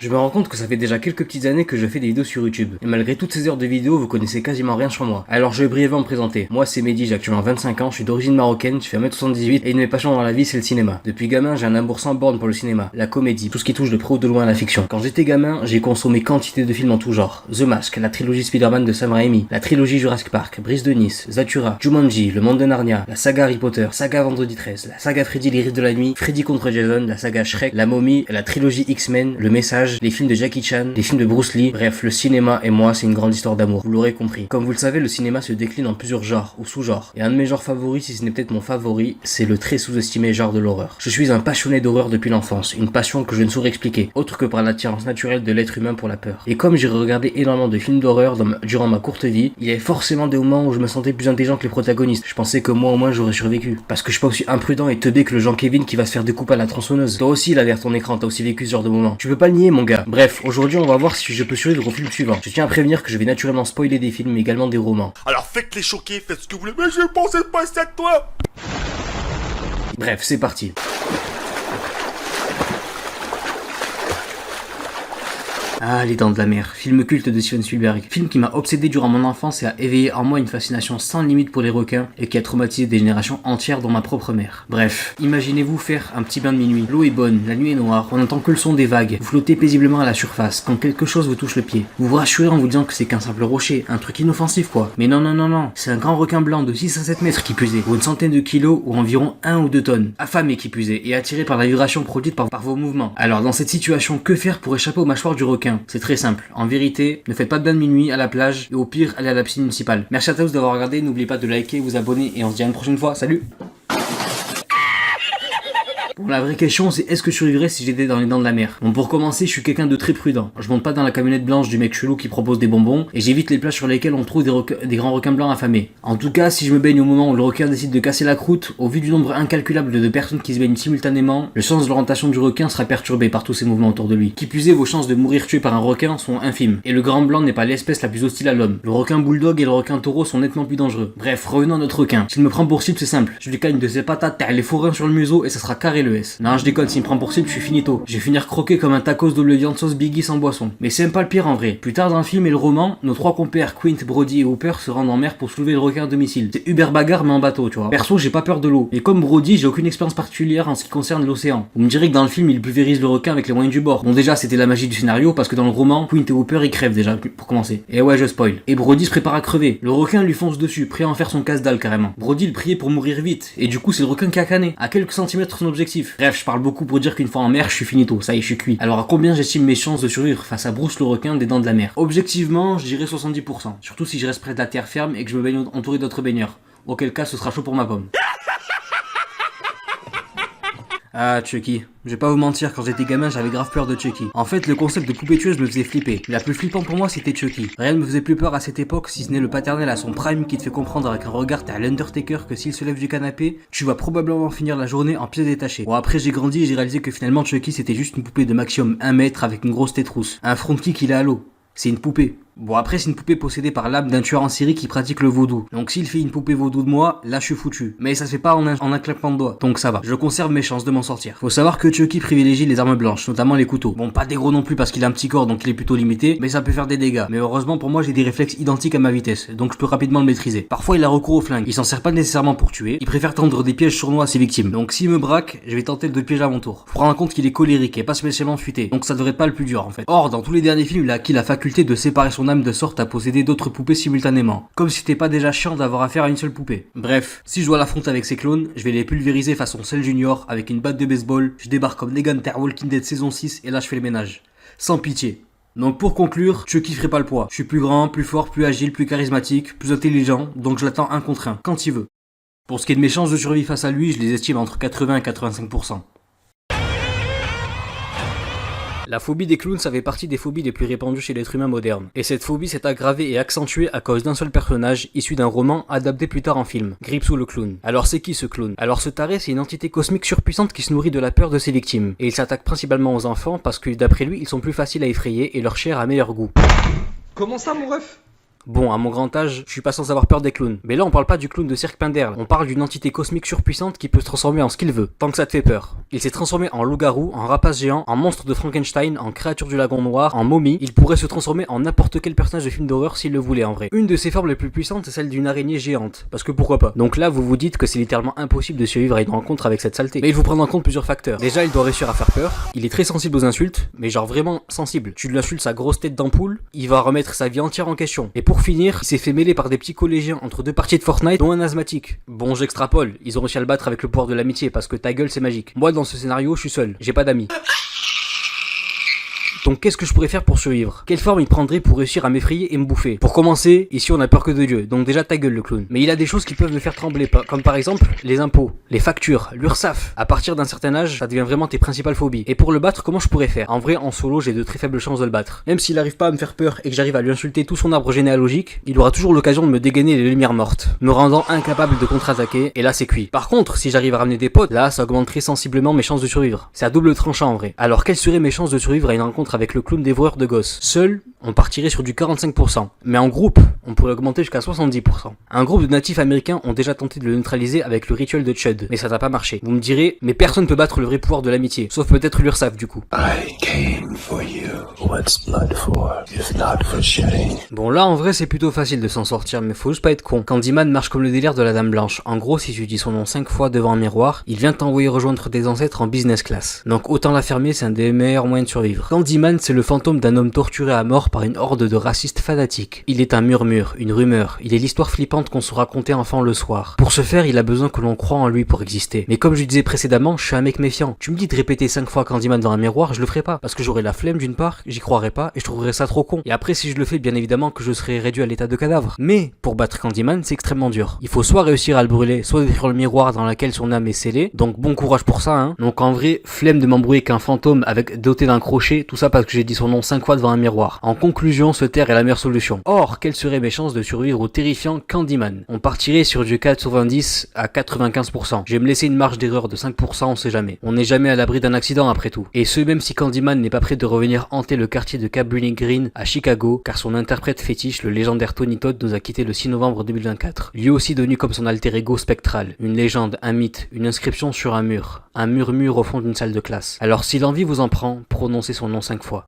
Je me rends compte que ça fait déjà quelques petites années que je fais des vidéos sur YouTube. Et malgré toutes ces heures de vidéos, vous connaissez quasiment rien sur moi. Alors je vais brièvement me présenter. Moi c'est Mehdi, j'ai actuellement 25 ans, je suis d'origine marocaine, je fais 1m78 et une de mes passions dans la vie c'est le cinéma. Depuis gamin j'ai un amour sans borne pour le cinéma, la comédie, tout ce qui touche de près ou de loin à la fiction. Quand j'étais gamin, j'ai consommé quantité de films en tout genre. The Mask, la trilogie Spider-Man de Sam Raimi, la trilogie Jurassic Park, Brise de Nice, Zathura, Jumanji, Le Monde de Narnia, la saga Harry Potter, saga Vendredi 13, la saga Freddy les Griffes de la Nuit, Freddy contre Jason, la saga Shrek, la Momie, la trilogie X-Men, Le Message, les films de Jackie Chan, les films de Bruce Lee, bref, le cinéma et moi, c'est une grande histoire d'amour, vous l'aurez compris. Comme vous le savez, le cinéma se décline en plusieurs genres ou sous-genres. Et un de mes genres favoris, si ce n'est peut-être mon favori, c'est le très sous-estimé genre de l'horreur. Je suis un passionné d'horreur depuis l'enfance, une passion que je ne saurais expliquer, autre que par l'attirance naturelle de l'être humain pour la peur. Et comme j'ai regardé énormément de films d'horreur durant ma courte vie, il y avait forcément des moments où je me sentais plus intelligent que les protagonistes. Je pensais que moi au moins j'aurais survécu. Parce que je suis pas aussi imprudent et teubé que le Jean-Kevin qui va se faire découper à la tronçonneuse. Toi aussi, là, derrière ton écran, t'as aussi vécu ce genre de moment. Tu peux pas le nier, mon gars. Bref, aujourd'hui, on va voir si je peux survivre au film suivant. Je tiens à prévenir que je vais naturellement spoiler des films, mais également des romans. Alors faites les choquer, faites ce que vous voulez, mais je pensais pas ça de toi. Bref, c'est parti. Ah, Les Dents de la Mer, film culte de Steven Spielberg. Film qui m'a obsédé durant mon enfance et a éveillé en moi une fascination sans limite pour les requins et qui a traumatisé des générations entières dont ma propre mère. Bref, imaginez-vous faire un petit bain de minuit. L'eau est bonne, la nuit est noire, on n'entend que le son des vagues. Vous flottez paisiblement à la surface quand quelque chose vous touche le pied. Vous vous rassurez en vous disant que c'est qu'un simple rocher, un truc inoffensif quoi. Mais non, c'est un grand requin blanc de 6 à 7 mètres qui puisait, ou une centaine de kilos ou environ 1 ou 2 tonnes. Affamé qui puisait et attiré par la vibration produite par vos mouvements. Alors dans cette situation, que faire pour échapper aux mâchoires du requin? C'est très simple. En vérité, ne faites pas de bain de minuit à la plage et au pire, allez à la piscine municipale. Merci à tous d'avoir regardé, n'oubliez pas de liker, vous abonner et on se dit à une prochaine fois. Salut! Bon, la vraie question c'est est-ce que je survivrais si j'étais dans les dents de la mer? Bon, pour commencer, je suis quelqu'un de très prudent. Je monte pas dans la camionnette blanche du mec chelou qui propose des bonbons et j'évite les plages sur lesquelles on trouve des grands requins blancs affamés. En tout cas, si je me baigne au moment où le requin décide de casser la croûte, au vu du nombre incalculable de personnes qui se baignent simultanément, le sens de l'orientation du requin sera perturbé par tous ces mouvements autour de lui. Qui plus est, vos chances de mourir tué par un requin sont infimes. Et le grand blanc n'est pas l'espèce la plus hostile à l'homme. Le requin bulldog et le requin taureau sont nettement plus dangereux. Bref, revenons à notre requin. S'il me prend pour cible, c'est simple. Je lui cagne de ses patates, les fourrins sur le museau et ça sera carré le S. Non, je déconne. S'il me prend pour cible, je suis finito. Je vais finir croqué comme un tacos double viande sauce Biggie sans boisson. Mais c'est même pas le pire en vrai. Plus tard dans le film et le roman, nos trois compères Quint, Brody et Hooper se rendent en mer pour soulever le requin à domicile. C'est Uber bagarre mais en bateau, tu vois. Perso, j'ai pas peur de l'eau. Et comme Brody, j'ai aucune expérience particulière en ce qui concerne l'océan. Vous me direz que dans le film, il pulvérise le requin avec les moyens du bord. Bon déjà, c'était la magie du scénario parce que dans le roman, Quint et Hooper ils crèvent déjà pour commencer. Et ouais, je spoil. Et Brody se prépare à crever. Le requin lui fonce dessus, prêt à en faire son casse-dalle carrément. Brody il priait pour mourir vite. Et du coup, c'est le requin qui a cané. À quelques centimètres de son objectif. Bref, je parle beaucoup pour dire qu'une fois en mer, je suis finito, ça y est, je suis cuit. Alors à combien j'estime mes chances de survivre face à Bruce le requin des dents de la mer? Objectivement, je dirais 70%. Surtout si je reste près de la terre ferme et que je me baigne entouré d'autres baigneurs. Auquel cas, ce sera chaud pour ma pomme. Ah, Chucky. Je vais pas vous mentir, quand j'étais gamin, j'avais grave peur de Chucky. En fait, le concept de poupée tueuse me faisait flipper. Mais la plus flippante pour moi, c'était Chucky. Rien ne me faisait plus peur à cette époque, si ce n'est le paternel à son prime qui te fait comprendre avec un regard t'es à l'Undertaker que s'il se lève du canapé, tu vas probablement finir la journée en pieds détachés. Bon, après j'ai grandi et j'ai réalisé que finalement Chucky c'était juste une poupée de maximum 1 mètre avec une grosse tête rousse. Un front kick il est à l'eau. C'est une poupée. Bon après c'est une poupée possédée par l'âme d'un tueur en série qui pratique le vaudou. Donc s'il fait une poupée vaudou de moi, là je suis foutu. Mais ça se fait pas en un claquement de doigts. Donc ça va. Je conserve mes chances de m'en sortir. Faut savoir que Chucky privilégie les armes blanches, notamment les couteaux. Bon pas des gros non plus parce qu'il a un petit corps donc il est plutôt limité, mais ça peut faire des dégâts. Mais heureusement pour moi j'ai des réflexes identiques à ma vitesse, donc je peux rapidement le maîtriser. Parfois il a recours au flingue. Il s'en sert pas nécessairement pour tuer, il préfère tendre des pièges sournois à ses victimes. Donc s'il me braque, je vais tenter de le piéger à mon tour. Faut prendre en compte qu'il est colérique et pas spécialement futé. Donc ça devrait être pas le plus dur en fait. Or dans tous les derniers films il a acquis la faculté de séparer son âme de sorte à posséder d'autres poupées simultanément. Comme si c'était pas déjà chiant d'avoir affaire à une seule poupée. Bref, si je dois l'affronter avec ses clones, je vais les pulvériser façon Cell Junior avec une batte de baseball, je débarque comme Negan Ter Walking Dead saison 6 et là je fais le ménage. Sans pitié. Donc pour conclure, Chucky ferait pas le poids. Je suis plus grand, plus fort, plus agile, plus charismatique, plus intelligent, donc je l'attends 1 contre 1, quand il veut. Pour ce qui est de mes chances de survie face à lui, je les estime entre 80 et 85%. La phobie des clowns, ça fait partie des phobies les plus répandues chez l'être humain moderne. Et cette phobie s'est aggravée et accentuée à cause d'un seul personnage, issu d'un roman adapté plus tard en film, Gripsou le clown. Alors c'est qui ce clown? Alors ce taré, c'est une entité cosmique surpuissante qui se nourrit de la peur de ses victimes. Et il s'attaque principalement aux enfants parce que d'après lui, ils sont plus faciles à effrayer et leur chair a meilleur goût. Comment ça mon ref? Bon, à mon grand âge, je suis pas sans avoir peur des clowns. Mais là, on parle pas du clown de Cirque Pinderle. On parle d'une entité cosmique surpuissante qui peut se transformer en ce qu'il veut, tant que ça te fait peur. Il s'est transformé en loup-garou, en rapace géant, en monstre de Frankenstein, en créature du lagon noir, en momie. Il pourrait se transformer en n'importe quel personnage de film d'horreur s'il le voulait en vrai. Une de ses formes les plus puissantes, c'est celle d'une araignée géante. Parce que pourquoi pas. Donc là, vous vous dites que c'est littéralement impossible de survivre à une rencontre avec cette saleté. Mais il faut prendre en compte plusieurs facteurs. Déjà, il doit réussir à faire peur. Il est très sensible aux insultes, mais genre vraiment sensible. Tu lui insultes sa grosse tête d'ampoule, il va remettre sa vie entière en question. Et pour finir, il s'est fait mêler par des petits collégiens entre deux parties de Fortnite, dont un asthmatique. Bon, j'extrapole, ils ont réussi à le battre avec le pouvoir de l'amitié, parce que ta gueule c'est magique. Moi, dans ce scénario, je suis seul, j'ai pas d'amis. Donc qu'est-ce que je pourrais faire pour survivre? Quelle forme il prendrait pour réussir à m'effrayer et me bouffer? Pour commencer, ici on a peur que de Dieu, donc déjà ta gueule le clown. Mais il a des choses qui peuvent me faire trembler, comme par exemple les impôts, les factures, l'URSSAF. À partir d'un certain âge, ça devient vraiment tes principales phobies. Et pour le battre, comment je pourrais faire? En vrai, en solo, j'ai de très faibles chances de le battre. Même s'il arrive pas à me faire peur et que j'arrive à lui insulter tout son arbre généalogique, il aura toujours l'occasion de me dégainer les lumières mortes, me rendant incapable de contre-attaquer, et là c'est cuit. Par contre, si j'arrive à ramener des potes, là ça augmenterait sensiblement mes chances de survivre. C'est à double tranchant en vrai. Alors quelles seraient mes chances de survivre à une rencontre avec le clown dévoreur de gosses? Seul, on partirait sur du 45%. Mais en groupe, on pourrait augmenter jusqu'à 70%. Un groupe de natifs américains ont déjà tenté de le neutraliser avec le rituel de Chud, mais ça n'a pas marché. Vous me direz, mais personne peut battre le vrai pouvoir de l'amitié, sauf peut-être l'URSSAF du coup. I came for you. What's blood for, if not for shedding? Bon là en vrai c'est plutôt facile de s'en sortir, mais faut juste pas être con. Candyman marche comme le délire de la Dame Blanche. En gros, si tu dis son nom 5 fois devant un miroir, il vient t'envoyer rejoindre tes ancêtres en business class. Donc autant la fermer, c'est un des meilleurs moyens de survivre. Candyman, c'est le fantôme d'un homme torturé à mort par une horde de racistes fanatiques. Il est un murmure, une rumeur, il est l'histoire flippante qu'on se racontait enfant le soir. Pour ce faire, il a besoin que l'on croie en lui pour exister. Mais comme je disais précédemment, je suis un mec méfiant. Tu me dis de répéter 5 fois Candyman devant un miroir, je le ferai pas. Parce que j'aurai la flemme d'une part, j'y croirais pas, et je trouverais ça trop con. Et après, si je le fais, bien évidemment que je serai réduit à l'état de cadavre. Mais, pour battre Candyman, c'est extrêmement dur. Il faut soit réussir à le brûler, soit détruire le miroir dans lequel son âme est scellée. Donc bon courage pour ça, hein. Donc en vrai, flemme de m'embrouiller qu'un fantôme avec doté d'un crochet, tout ça parce que j'ai dit son nom 5 fois devant un miroir. En conclusion, se taire est la meilleure solution. Or, quelles seraient mes chances de survivre au terrifiant Candyman? On partirait sur du 90 à 95%. Je vais me laisser une marge d'erreur de 5%, on sait jamais. On n'est jamais à l'abri d'un accident après tout. Et ce, même si Candyman n'est pas prêt de revenir hanter le quartier de Cabrini Green à Chicago, car son interprète fétiche, le légendaire Tony Todd, nous a quitté le 6 novembre 2024. Lui aussi devenu comme son alter ego spectral. Une légende, un mythe, une inscription sur un mur. Un murmure au fond d'une salle de classe. Alors si l'envie vous en prend, prononcez son nom 5 fois.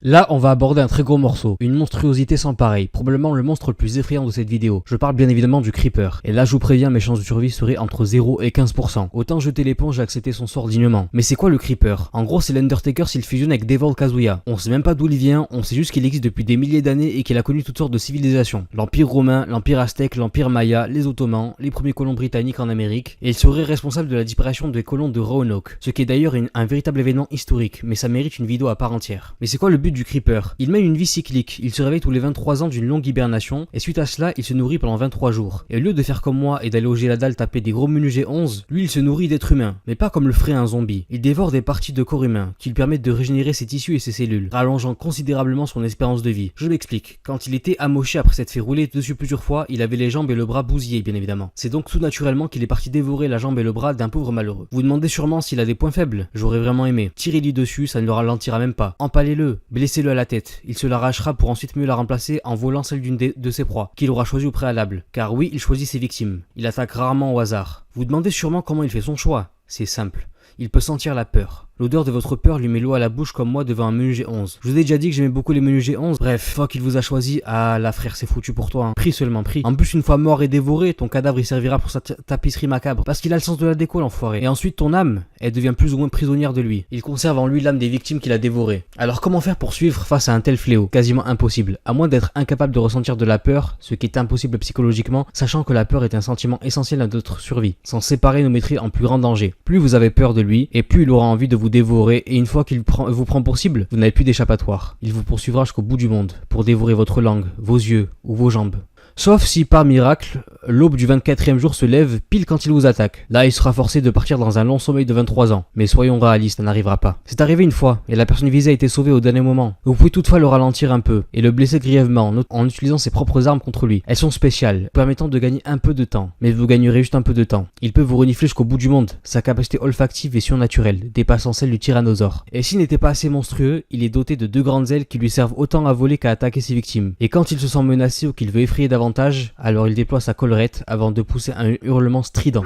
Là, on va aborder un très gros morceau, une monstruosité sans pareil, probablement le monstre le plus effrayant de cette vidéo. Je parle bien évidemment du Creeper. Et là, je vous préviens, mes chances de survie seraient entre 0 et 15%. Autant jeter l'éponge et accepter son sort dignement. Mais c'est quoi le Creeper? En gros, c'est l'Undertaker s'il fusionne avec Devil Kazuya. On sait même pas d'où il vient, on sait juste qu'il existe depuis des milliers d'années et qu'il a connu toutes sortes de civilisations. L'Empire romain, l'Empire aztèque, l'Empire maya, les Ottomans, les premiers colons britanniques en Amérique. Et il serait responsable de la disparition des colons de Roanoke. Ce qui est d'ailleurs un véritable événement historique, mais ça mérite une vidéo à part entière. Mais c'est quoi le but du Creeper? Il mène une vie cyclique, il se réveille tous les 23 ans d'une longue hibernation, et suite à cela, il se nourrit pendant 23 jours. Et au lieu de faire comme moi et d'aller au Géladal taper des gros menus G11, lui il se nourrit d'êtres humains, mais pas comme le ferait un zombie. Il dévore des parties de corps humain, qui lui permettent de régénérer ses tissus et ses cellules, rallongeant considérablement son espérance de vie. Je m'explique, quand il était amoché après s'être fait rouler dessus plusieurs fois, il avait les jambes et le bras bousillés bien évidemment. C'est donc tout naturellement qu'il est parti dévorer la jambe et le bras d'un pauvre malheureux. Vous demandez sûrement s'il a des points faibles, j'aurais vraiment aimé. Tirez-lui dessus, ça ne le ralentira même pas. Empalez-le, blessez-le à la tête, il se l'arrachera pour ensuite mieux la remplacer en volant celle d'une de ses proies, qu'il aura choisi au préalable. Car oui, il choisit ses victimes. Il attaque rarement au hasard. Vous demandez sûrement comment il fait son choix. C'est simple. Il peut sentir la peur. L'odeur de votre peur lui met l'eau à la bouche comme moi devant un menu G11. Je vous ai déjà dit que j'aimais beaucoup les menus G11. Bref, fois qu'il vous a choisi, ah la frère c'est foutu pour toi. Hein. Pris seulement pris. En plus une fois mort et dévoré, ton cadavre il servira pour sa tapisserie macabre. Parce qu'il a le sens de la déco l'enfoiré. Et ensuite ton âme, elle devient plus ou moins prisonnière de lui. Il conserve en lui l'âme des victimes qu'il a dévorées. Alors comment faire pour suivre face à un tel fléau? Quasiment impossible. À moins d'être incapable de ressentir de la peur, ce qui est impossible psychologiquement, sachant que la peur est un sentiment essentiel à notre survie. S'en séparer nous mettrait en plus grand danger. Plus vous avez peur de lui, et plus il aura envie de vous dévorer, et une fois qu'il vous prend pour cible, vous n'avez plus d'échappatoire. Il vous poursuivra jusqu'au bout du monde, pour dévorer votre langue, vos yeux ou vos jambes. Sauf si par miracle, l'aube du 24e jour se lève pile quand il vous attaque. Là, il sera forcé de partir dans un long sommeil de 23 ans. Mais soyons réalistes, ça n'arrivera pas. C'est arrivé une fois, et la personne visée a été sauvée au dernier moment. Vous pouvez toutefois le ralentir un peu, et le blesser grièvement en utilisant ses propres armes contre lui. Elles sont spéciales, permettant de gagner un peu de temps. Mais vous gagnerez juste un peu de temps. Il peut vous renifler jusqu'au bout du monde. Sa capacité olfactive est surnaturelle, dépassant celle du tyrannosaure. Et s'il n'était pas assez monstrueux, il est doté de 2 grandes ailes qui lui servent autant à voler qu'à attaquer ses victimes. Et quand il se sent menacé ou qu'il veut effrayer davantage, alors il déploie sa collerette avant de pousser un hurlement strident.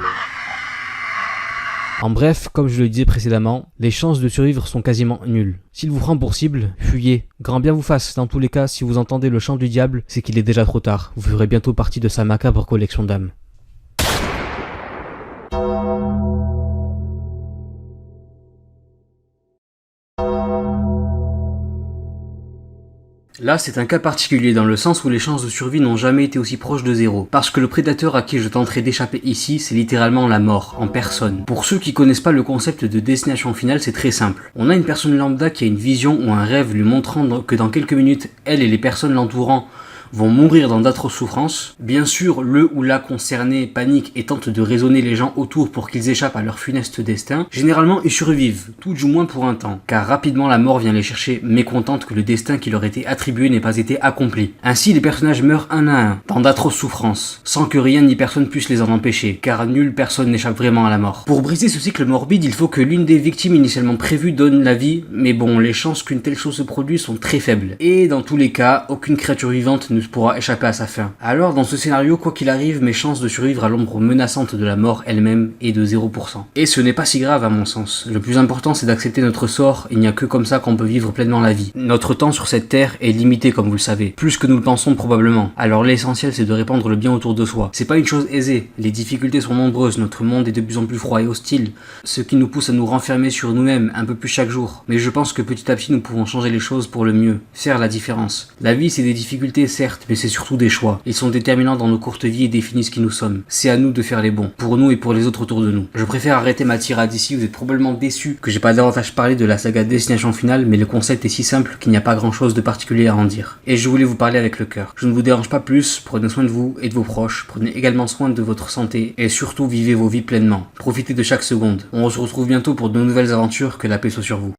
En bref, comme je le disais précédemment, les chances de survivre sont quasiment nulles. S'il vous prend pour cible, fuyez. Grand bien vous fasse. Dans tous les cas, si vous entendez le chant du diable, c'est qu'il est déjà trop tard. Vous ferez bientôt partie de sa macabre collection d'âmes. Là, c'est un cas particulier dans le sens où les chances de survie n'ont jamais été aussi proches de zéro. Parce que le prédateur à qui je tenterai d'échapper ici, c'est littéralement la mort, en personne. Pour ceux qui connaissent pas le concept de destination finale, c'est très simple. On a une personne lambda qui a une vision ou un rêve lui montrant que dans quelques minutes, elle et les personnes l'entourant vont mourir dans d'atroces souffrances. Bien sûr, le ou la concerné panique et tente de raisonner les gens autour pour qu'ils échappent à leur funeste destin. Généralement, ils survivent, tout du moins pour un temps, car rapidement la mort vient les chercher, mécontente que le destin qui leur était attribué n'ait pas été accompli. Ainsi, les personnages meurent un à un, dans d'atroces souffrances, sans que rien ni personne puisse les en empêcher, car nulle personne n'échappe vraiment à la mort. Pour briser ce cycle morbide, il faut que l'une des victimes initialement prévues donne la vie, mais bon, les chances qu'une telle chose se produise sont très faibles. Et dans tous les cas, aucune créature vivante ne pourra échapper à sa fin. Alors dans ce scénario, quoi qu'il arrive, mes chances de survivre à l'ombre menaçante de la mort elle-même est de 0%. Et ce n'est pas si grave à mon sens. Le plus important c'est d'accepter notre sort, il n'y a que comme ça qu'on peut vivre pleinement la vie. Notre temps sur cette terre est limité comme vous le savez, plus que nous le pensons probablement. Alors l'essentiel c'est de répandre le bien autour de soi. C'est pas une chose aisée, les difficultés sont nombreuses, notre monde est de plus en plus froid et hostile, ce qui nous pousse à nous renfermer sur nous-mêmes un peu plus chaque jour. Mais je pense que petit à petit nous pouvons changer les choses pour le mieux, faire la différence. La vie c'est des difficultés certes, mais c'est surtout des choix. Ils sont déterminants dans nos courtes vies et définissent qui nous sommes. C'est à nous de faire les bons, pour nous et pour les autres autour de nous. Je préfère arrêter ma tirade ici, vous êtes probablement déçus que j'ai pas davantage parlé de la saga Destination Finale, mais le concept est si simple qu'il n'y a pas grand chose de particulier à en dire. Et je voulais vous parler avec le cœur. Je ne vous dérange pas plus, prenez soin de vous et de vos proches, prenez également soin de votre santé, et surtout vivez vos vies pleinement. Profitez de chaque seconde. On se retrouve bientôt pour de nouvelles aventures, que la paix soit sur vous.